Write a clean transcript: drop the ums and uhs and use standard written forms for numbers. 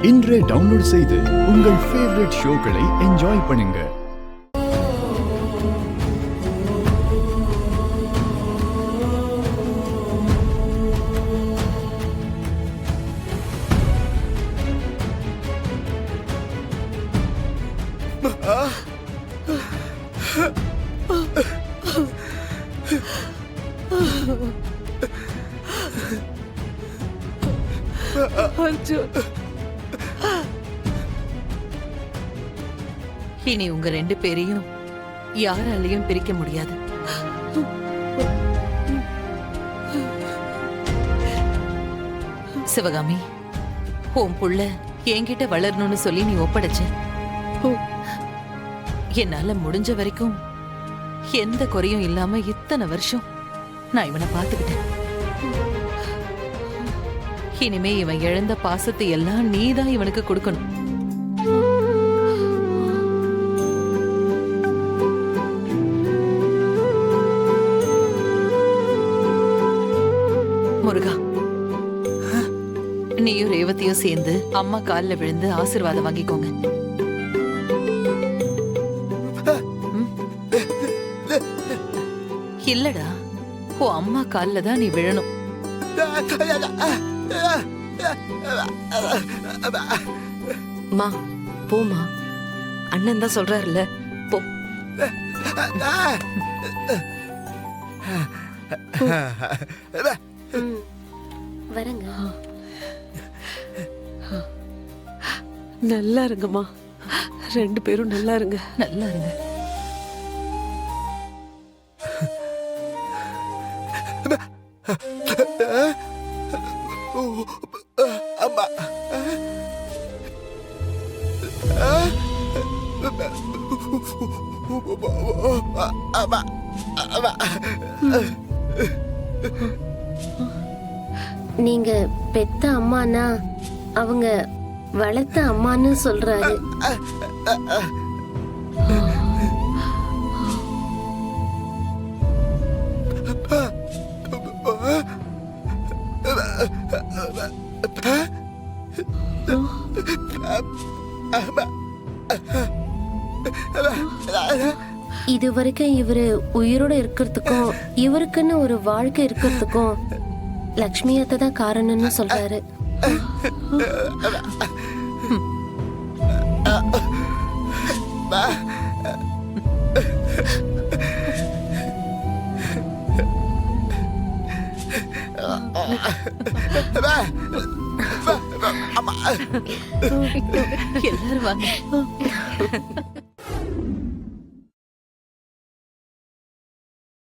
இன்றே டவுன்லோட் செய்து உங்கள் ஃபேவரட் ஷோக்களை என்ஜாய் பண்ணுங்க. இனி உங்க ரெண்டு பேரையும் யாராலையும் பிரிக்க முடியாது. சிவகாமி, உன் புள்ள என்கிட்ட வளரணும்னு சொல்லி நீ ஒப்படைச்ச. என்னால முடிஞ்ச வரைக்கும் எந்த குறையும் இல்லாம இத்தனை வருஷம் நான் இவனை பாத்துக்கிட்டேன். இனிமே இவன் இழந்த பாசத்தை எல்லாம் நீதான் இவனுக்கு கொடுக்கணும். முருகா, நீயும் ரேவதியும் சேர்ந்து அம்மா கால்ல விழுந்து ஆசீர்வாதம் வாங்கிக்கோங்க. இல்லடா, உன் அம்மா கால்ல தான் நீ விழணும். மா போமா, அண்ணன் தான் சொல்றாருல்ல, போ. வரங்க. நல்லா இருங்கம்மா, ரெண்டு பேரும் நல்லா இருங்க. நல்லா இருங்க. நீங்க பெத்த அம்மானா அவங்க வளர்த்த அம்மான்னு சொல்றாரு. இது வரைக்கும் இவரு உயிரோட இருக்கிறதுக்கும் இவருக்குன்னு ஒரு வாழ்க்கை இருக்கிறதுக்கும் லக்ஷ்மி அத்தை தான் காரணம்னு சொல்றாரு. எல்லாரும் வாங்க.